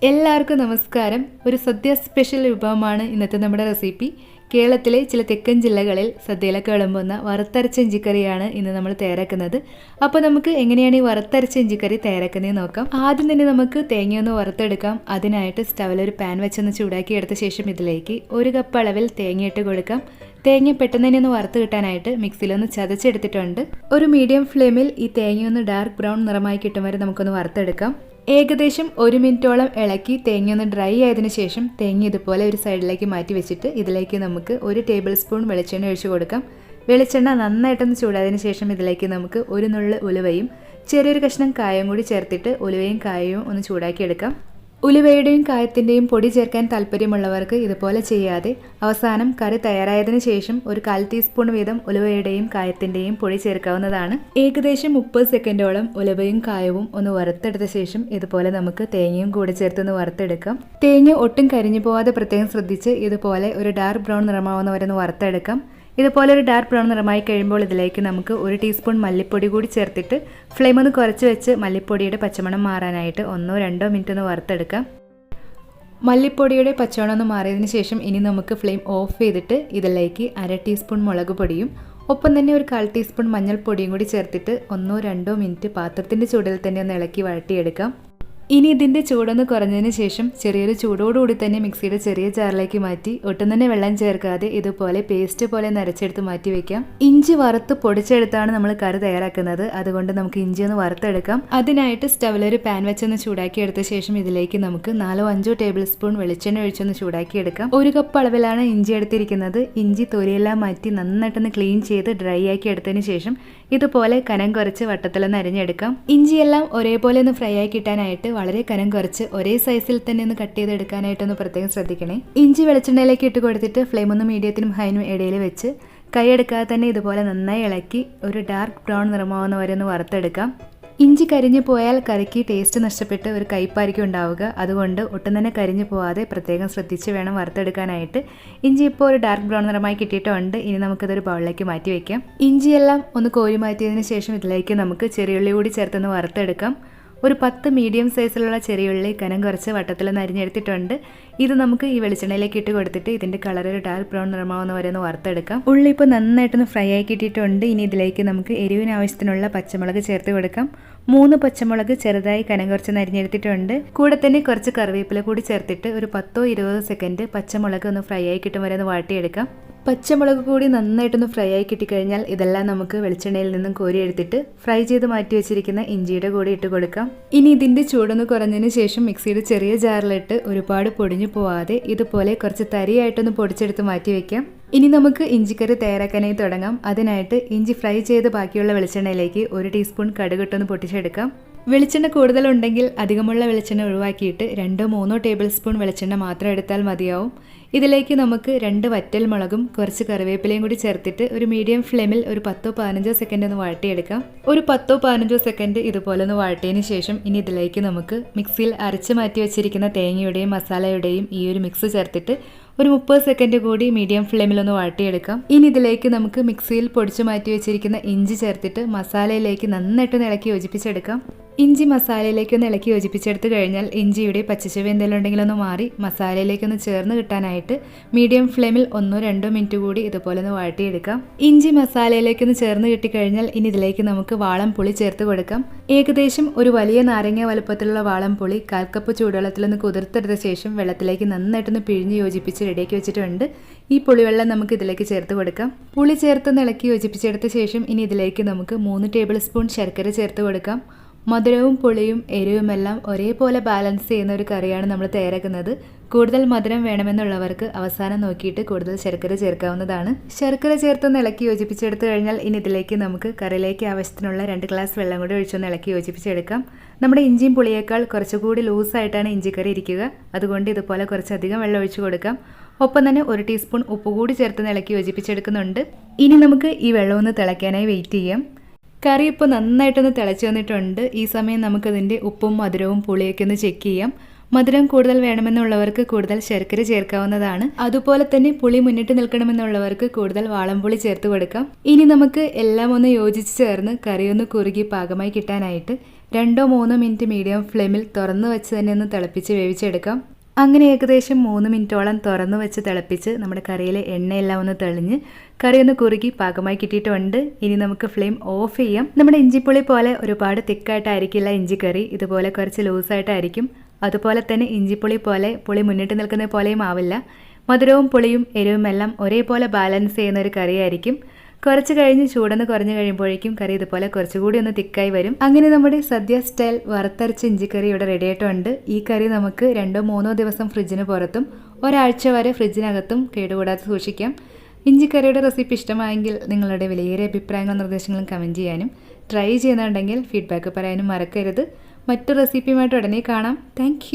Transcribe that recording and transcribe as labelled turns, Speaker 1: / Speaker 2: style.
Speaker 1: എല്ലാവർക്കും നമസ്കാരം. ഒരു സദ്യ സ്പെഷ്യൽ വിഭവമാണ് ഇന്നത്തെ നമ്മുടെ റെസിപ്പി. കേരളത്തിലെ ചില തെക്കൻ ജില്ലകളിൽ സദ്യയിലൊക്കെ വിളമ്പുന്ന വറുത്തരച്ച ഇഞ്ചിക്കറിയാണ് ഇന്ന് നമ്മൾ തയ്യാറാക്കുന്നത്. അപ്പോൾ നമുക്ക് എങ്ങനെയാണ് ഈ വറുത്തരച്ച ഇഞ്ചിക്കറി തയ്യാറാക്കുന്നത് നോക്കാം. ആദ്യം തന്നെ നമുക്ക് തേങ്ങയൊന്ന് വറുത്തെടുക്കാം. അതിനായിട്ട് സ്റ്റവിൽ ഒരു പാൻ വെച്ചൊന്ന് ചൂടാക്കി എടുത്ത ശേഷം ഇതിലേക്ക് 1 കപ്പ് അളവിൽ തേങ്ങ ഇട്ട് കൊടുക്കാം. തേങ്ങ പെട്ടെന്ന് തന്നെ ഒന്ന് വറുത്ത് കിട്ടാനായിട്ട് മിക്സിയിലൊന്ന് ചതച്ചെടുത്തിട്ടുണ്ട്. ഒരു മീഡിയം ഫ്ലെയിമിൽ ഈ തേങ്ങയൊന്ന് ഡാർക്ക് ബ്രൗൺ നിറമായി കിട്ടും വരെ നമുക്കൊന്ന് വറുത്തെടുക്കാം. ഏകദേശം 1 മിനിറ്റോളം ഇളക്കി തേങ്ങ ഒന്ന് ഡ്രൈ ആയതിനു ശേഷം തേങ്ങ ഇതുപോലെ ഒരു സൈഡിലേക്ക് മാറ്റി വെച്ചിട്ട് ഇതിലേക്ക് നമുക്ക് 1 ടേബിൾ സ്പൂൺ വെളിച്ചെണ്ണ ഒഴിച്ചു കൊടുക്കാം. വെളിച്ചെണ്ണ നന്നായിട്ടൊന്ന് ചൂടായതിനു ശേഷം ഇതിലേക്ക് നമുക്ക് 1 നുള്ള് ഉലുവയും ചെറിയൊരു കഷ്ണം കായവും കൂടി ചേർത്തിട്ട് ഉലുവയും കായവും ഒന്ന് ചൂടാക്കിയെടുക്കാം. ഉലുവയുടെയും കായത്തിൻ്റെയും പൊടി ചേർക്കാൻ താല്പര്യമുള്ളവർക്ക് ഇതുപോലെ ചെയ്യാതെ അവസാനം കറി തയ്യാറായതിനു ശേഷം ഒരു 1/4 ടീസ്പൂൺ വീതം ഉലുവയുടെയും കായത്തിൻ്റെയും പൊടി ചേർക്കാവുന്നതാണ്. ഏകദേശം 30 സെക്കൻഡോളം ഉലുവയും കായവും ഒന്ന് വറുത്തെടുത്ത ശേഷം ഇതുപോലെ നമുക്ക് തേങ്ങയും കൂടി ചേർത്തൊന്ന് വറുത്തെടുക്കാം. തേങ്ങ ഒട്ടും കരിഞ്ഞു പോവാതെ പ്രത്യേകം ശ്രദ്ധിച്ച് ഇതുപോലെ ഒരു ഡാർക്ക് ബ്രൗൺ നിറമാവുന്നവരെ ഒന്ന് വറുത്തെടുക്കാം. ഇതുപോലെ ഒരു ഡാർക്ക് ബ്രൗൺ നിറമായി കഴിയുമ്പോൾ ഇതിലേക്ക് നമുക്ക് 1 ടീസ്പൂൺ മല്ലിപ്പൊടി കൂടി ചേർത്തിട്ട് ഫ്ലെയിം ഒന്ന് കുറച്ച് വെച്ച് മല്ലിപ്പൊടിയുടെ പച്ചമണം മാറാനായിട്ട് 1-2 മിനിറ്റ് ഒന്ന് വറുത്തെടുക്കാം. മല്ലിപ്പൊടിയുടെ പച്ചമണം ഒന്ന് മാറിയതിന് ശേഷം ഇനി നമുക്ക് ഫ്ലെയിം ഓഫ് ചെയ്തിട്ട് ഇതിലേക്ക് 1/2 ടീസ്പൂൺ മുളക് പൊടിയും ഒപ്പം തന്നെ ഒരു 1/4 ടീസ്പൂൺ മഞ്ഞൾപ്പൊടിയും കൂടി ചേർത്തിട്ട് 1-2 മിനിറ്റ് പാത്രത്തിൻ്റെ ചൂടിൽ തന്നെ ഒന്ന് ഇളക്കി വഴട്ടിയെടുക്കാം. ഇനി ഇതിൻ്റെ ചൂടൊന്ന് കുറഞ്ഞതിന് ശേഷം ചെറിയൊരു ചൂടോടുകൂടി തന്നെ മിക്സിയുടെ ചെറിയ ജാറിലേക്ക് മാറ്റി ഒട്ടും തന്നെ വെള്ളം ചേർക്കാതെ ഇതുപോലെ പേസ്റ്റ് പോലെ നരച്ചെടുത്ത് മാറ്റി വെക്കാം. ഇഞ്ചി വറുത്ത് പൊടിച്ചെടുത്താണ് നമ്മൾ കറി തയ്യാറാക്കുന്നത്. അതുകൊണ്ട് നമുക്ക് ഇഞ്ചി ഒന്ന് വറുത്തെടുക്കാം. അതിനായിട്ട് സ്റ്റവിലൊരു പാൻ വെച്ചൊന്ന് ചൂടാക്കി എടുത്ത ശേഷം ഇതിലേക്ക് നമുക്ക് 4-5 ടേബിൾ സ്പൂൺ വെളിച്ചെണ്ണ ഒഴിച്ചൊന്ന് ചൂടാക്കി എടുക്കാം. 1 കപ്പ് അളവിലാണ് ഇഞ്ചി എടുത്തിരിക്കുന്നത്. ഇഞ്ചി തൊലിയെല്ലാം മാറ്റി നന്നായിട്ടൊന്ന് ക്ലീൻ ചെയ്ത് ഡ്രൈ ആക്കി എടുത്തതിന് ശേഷം ഇതുപോലെ കനം കുറച്ച് വട്ടത്തിലൊന്ന് അരിഞ്ഞെടുക്കാം. ഇഞ്ചിയെല്ലാം ഒരേപോലെ ഒന്ന് ഫ്രൈ ആക്കി കിട്ടാനായിട്ട് വളരെ കനം കുറച്ച് ഒരേ സൈസിൽ തന്നെ ഒന്ന് കട്ട് ചെയ്തെടുക്കാനായിട്ടൊന്ന് പ്രത്യേകം ശ്രദ്ധിക്കണേ. ഇഞ്ചി വെളിച്ചെണ്ണയിലേക്ക് ഇട്ട് കൊടുത്തിട്ട് ഫ്ലെയിം ഒന്ന് മീഡിയത്തിനും ഹൈനും ഇടയിൽ വെച്ച് കൈയെടുക്കാതെ തന്നെ ഇതുപോലെ നന്നായി ഇളക്കി ഒരു ഡാർക്ക് ബ്രൗൺ നിറമാവുന്ന വരെ ഒന്ന് വറുത്തെടുക്കാം. ഇഞ്ചി കരിഞ്ഞു പോയാൽ കറിക്ക് ടേസ്റ്റ് നഷ്ടപ്പെട്ട് ഒരു കയ്പ്പായിരിക്കും ഉണ്ടാവുക. അതുകൊണ്ട് ഒട്ടും തന്നെ കരിഞ്ഞു പോവാതെ പ്രത്യേകം ശ്രദ്ധിച്ച് വേണം വറുത്തെടുക്കാനായിട്ട്. ഇഞ്ചി ഇപ്പോൾ ഒരു ഡാർക്ക് ബ്രൗൺ നിറമായി കിട്ടിയിട്ടുണ്ട്. ഇനി നമുക്കിതൊരു ബൗളിലേക്ക് മാറ്റി വയ്ക്കാം. ഇഞ്ചിയെല്ലാം ഒന്ന് കോരി മാറ്റിയതിന് ശേഷം ഇതിലേക്ക് നമുക്ക് ചെറിയുള്ളി കൂടി ചേർത്തൊന്ന് വറുത്തെടുക്കാം. ഒരു 10 മീഡിയം സൈസിലുള്ള ചെറിയുള്ളി കനം കുറച്ച് വട്ടത്തിൽ അരിഞ്ഞെടുത്തിട്ടുണ്ട്. ഇത് നമുക്ക് ഈ വെളിച്ചെണ്ണയിലേക്ക് ഇട്ട് കൊടുത്തിട്ട് ഇതിൻ്റെ കളർ ഒരു ഡാർക്ക് ബ്രൗൺ നിറമാവുന്ന വരെ ഒന്ന് വറുത്തെടുക്കാം. ഉള്ളി ഇപ്പോൾ നന്നായിട്ടൊന്ന് ഫ്രൈ ആയി കിട്ടിയിട്ടുണ്ട്. ഇനി ഇതിലേക്ക് നമുക്ക് എരിവിന് ആവശ്യത്തിനുള്ള പച്ചമുളക് ചേർത്ത് കൊടുക്കാം. 3 പച്ചമുളക് ചെറുതായി കനം കുറച്ച് അരിഞ്ഞെടുത്തിട്ടുണ്ട്. കൂടെ തന്നെ കുറച്ച് കറിവേപ്പില കൂടി ചേർത്തിട്ട് ഒരു 10-20 സെക്കൻഡ് പച്ചമുളക് ഒന്ന് ഫ്രൈ ആയി കിട്ടും വരെ ഒന്ന് വാട്ടിയെടുക്കാം. പച്ചമുളക് കൂടി നന്നായിട്ടൊന്ന് ഫ്രൈ ആയി കിട്ടിക്കഴിഞ്ഞാൽ ഇതെല്ലാം നമുക്ക് വെളിച്ചെണ്ണയിൽ നിന്നും കോരി എടുത്തിട്ട് ഫ്രൈ ചെയ്ത് മാറ്റി വെച്ചിരിക്കുന്ന ഇഞ്ചിയുടെ കൂടി ഇട്ട് കൊടുക്കാം. ഇനി ഇതിൻ്റെ ചൂടൊന്ന് കുറഞ്ഞതിന് ശേഷം മിക്സിയുടെ ചെറിയ ജാറിലിട്ട് ഒരുപാട് പൊടിഞ്ഞു പോവാതെ ഇതുപോലെ കുറച്ച് തരിയായിട്ടൊന്ന് പൊടിച്ചെടുത്ത് മാറ്റി വെക്കാം. ഇനി നമുക്ക് ഇഞ്ചിക്കറി തയ്യാറാക്കാനായി തുടങ്ങാം. അതിനായിട്ട് ഇഞ്ചി ഫ്രൈ ചെയ്ത് ബാക്കിയുള്ള വെളിച്ചെണ്ണയിലേക്ക് 1 ടീസ്പൂൺ കടുകിട്ടൊന്ന് പൊട്ടിച്ചെടുക്കാം. വെളിച്ചെണ്ണ കൂടുതലുണ്ടെങ്കിൽ അധികമുള്ള വെളിച്ചെണ്ണ ഒഴിവാക്കിയിട്ട് 2-3 ടേബിൾ സ്പൂൺ വെളിച്ചെണ്ണ മാത്രം എടുത്താൽ മതിയാവും. ഇതിലേക്ക് നമുക്ക് 2 വറ്റൽ മുളകും കുറച്ച് കറിവേപ്പിലയും കൂടി ചേർത്തിട്ട് ഒരു മീഡിയം ഫ്ലെയിമിൽ ഒരു 10-15 സെക്കൻഡ് ഒന്ന് വഴട്ടിയെടുക്കാം. ഒരു 10-15 സെക്കൻഡ് ഇതുപോലെ ഒന്ന് വഴട്ടിയതിന് ശേഷം ഇനി ഇതിലേക്ക് നമുക്ക് മിക്സിയിൽ അരച്ച് മാറ്റി വെച്ചിരിക്കുന്ന തേങ്ങയുടെയും മസാലയുടെയും ഈ ഒരു മിക്സ് ചേർത്തിട്ട് ഒരു 30 സെക്കൻഡ് കൂടി മീഡിയം ഫ്ലെയിമിൽ ഒന്ന് വഴട്ടിയെടുക്കാം. ഇനി ഇതിലേക്ക് നമുക്ക് മിക്സിയിൽ പൊടിച്ചു മാറ്റി വെച്ചിരിക്കുന്ന ഇഞ്ചി ചേർത്തിട്ട് മസാലയിലേക്ക് നന്നായിട്ട് ഇളക്കി യോജിപ്പിച്ചെടുക്കാം. ഇഞ്ചി മസാലയിലേക്ക് ഒന്ന് ഇളക്കി യോജിപ്പിച്ചെടുത്ത് കഴിഞ്ഞാൽ ഇഞ്ചിയുടെ പച്ചച്ചുവ എന്തെങ്കിലും ഉണ്ടെങ്കിൽ ഒന്ന് മാറി മസാലയിലേക്കൊന്ന് ചേർന്ന് കിട്ടാനായിട്ട് മീഡിയം ഫ്ലെയിമിൽ 1-2 മിനിറ്റ് കൂടി ഇതുപോലെ ഒന്ന് വഴട്ടിയെടുക്കാം. ഇഞ്ചി മസാലയിലേക്കൊന്ന് ചേർന്ന് കിട്ടിക്കഴിഞ്ഞാൽ ഇനി ഇതിലേക്ക് നമുക്ക് വാളം പുളി ചേർത്ത് കൊടുക്കാം. ഏകദേശം ഒരു വലിയ നാരങ്ങ വലുപ്പത്തിലുള്ള വാളം പുളി 1/4 കപ്പ് ചൂടുവെള്ളത്തിലൊന്ന് കുതിർത്തെടുത്ത ശേഷം വെള്ളത്തിലേക്ക് നന്നായിട്ടൊന്ന് പിഴിഞ്ഞ് യോജിപ്പിച്ച് റെഡിയാക്കി വെച്ചിട്ടുണ്ട്. ഈ പുളിവെള്ളം നമുക്ക് ഇതിലേക്ക് ചേർത്ത് കൊടുക്കാം. പുളി ചേർത്ത് ഇളക്കി യോജിപ്പിച്ചെടുത്ത ശേഷം ഇനി ഇതിലേക്ക് നമുക്ക് 3 ടേബിൾ സ്പൂൺ ശർക്കര ചേർത്ത് കൊടുക്കാം. മധുരവും പുളിയും എരിവുമെല്ലാം ഒരേപോലെ ബാലൻസ് ചെയ്യുന്ന ഒരു കറിയാണ് നമ്മൾ തയ്യാറാക്കുന്നത്. കൂടുതൽ മധുരം വേണമെന്നുള്ളവർക്ക് അവസാനം നോക്കിയിട്ട് കൂടുതൽ ശർക്കര ചേർക്കാവുന്നതാണ്. ശർക്കര ചേർത്തൊന്ന് ഇളക്കി യോജിപ്പിച്ചെടുത്ത് കഴിഞ്ഞാൽ ഇനി ഇതിലേക്ക് നമുക്ക് കറിയിലേക്ക് ആവശ്യത്തിനുള്ള 2 ഗ്ലാസ് വെള്ളം കൂടി ഒഴിച്ചൊന്ന് ഇളക്കി യോജിപ്പിച്ചെടുക്കാം. നമ്മുടെ ഇഞ്ചിയും പുളിയേക്കാൾ കുറച്ചുകൂടി ലൂസായിട്ടാണ് ഇഞ്ചിക്കറി ഇരിക്കുക. അതുകൊണ്ട് ഇതുപോലെ കുറച്ചധികം വെള്ളം ഒഴിച്ചു കൊടുക്കാം. ഒപ്പം തന്നെ 1 ടീസ്പൂൺ ഉപ്പ് കൂടി ചേർത്ത് ഇളക്കി യോജിപ്പിച്ചെടുക്കുന്നുണ്ട്. ഇനി നമുക്ക് ഈ വെള്ളം ഒന്ന് തിളയ്ക്കാനായി വെയിറ്റ് ചെയ്യാം. കറി ഇപ്പോൾ നന്നായിട്ടൊന്ന് തിളച്ച് വന്നിട്ടുണ്ട്. ഈ സമയം നമുക്കതിൻ്റെ ഉപ്പും മധുരവും പുളിയൊക്കെ ഒന്ന് ചെക്ക് ചെയ്യാം. മധുരം കൂടുതൽ വേണമെന്നുള്ളവർക്ക് കൂടുതൽ ശർക്കര ചേർക്കാവുന്നതാണ്. അതുപോലെ തന്നെ പുളി മുന്നിട്ട് നിൽക്കണമെന്നുള്ളവർക്ക് കൂടുതൽ വാളംപുളി ചേർത്ത് കൊടുക്കാം. ഇനി നമുക്ക് എല്ലാം ഒന്ന് യോജിച്ച് ചേർന്ന് കറിയൊന്ന് കുറുകി പാകമായി കിട്ടാനായിട്ട് 2-3 മിനിറ്റ് മീഡിയം ഫ്ലെയിമിൽ തുറന്നു വെച്ച് തന്നെ ഒന്ന് തിളപ്പിച്ച് വേവിച്ചെടുക്കാം. അങ്ങനെ ഏകദേശം 3 മിനിറ്റോളം തുറന്നു വെച്ച് തിളപ്പിച്ച് നമ്മുടെ കറിയിലെ എണ്ണയെല്ലാം ഒന്ന് തെളിഞ്ഞ് കറി ഒന്ന് കുറുകി പാകമായി കിട്ടിയിട്ടുണ്ട്. ഇനി നമുക്ക് ഫ്ലെയിം ഓഫ് ചെയ്യാം. നമ്മുടെ ഇഞ്ചിപ്പുളി പോലെ ഒരുപാട് തിക്കായിട്ടായിരിക്കില്ല ഇഞ്ചിക്കറി, ഇതുപോലെ കുറച്ച് ലൂസായിട്ടായിരിക്കും. അതുപോലെ തന്നെ ഇഞ്ചിപ്പുളി പോലെ പുളി മുന്നിട്ട് നിൽക്കുന്ന പോലെയും ആവില്ല. മധുരവും പുളിയും എരിവും എല്ലാം ഒരേപോലെ ബാലൻസ് ചെയ്യുന്ന ഒരു കറിയായിരിക്കും. കുറച്ച് കഴിഞ്ഞ് ചൂടൊന്ന് കുറഞ്ഞു കഴിയുമ്പോഴേക്കും കറി ഇതുപോലെ കുറച്ചുകൂടി ഒന്ന് തിക്കായി വരും. അങ്ങനെ നമ്മുടെ സദ്യ സ്റ്റൈൽ വറുത്തരച്ച ഇഞ്ചിക്കറി ഇവിടെ റെഡി ആയിട്ടുണ്ട്. ഈ കറി നമുക്ക് 2-3 ദിവസം ഫ്രിഡ്ജിന് പുറത്തും ഒരാഴ്ച വരെ ഫ്രിഡ്ജിനകത്തും കേടുകൂടാതെ സൂക്ഷിക്കാം. ഇഞ്ചിക്കറിയുടെ റെസിപ്പി ഇഷ്ടമായെങ്കിൽ നിങ്ങളുടെ വിലയേറിയ അഭിപ്രായങ്ങളും നിർദ്ദേശങ്ങളും കമൻറ്റ് ചെയ്യാനും ട്രൈ ചെയ്യുന്നുണ്ടെങ്കിൽ ഫീഡ്ബാക്ക് പറയാനും മറക്കരുത്. മറ്റു റെസിപ്പിയുമായിട്ട് ഉടനെ കാണാം. താങ്ക്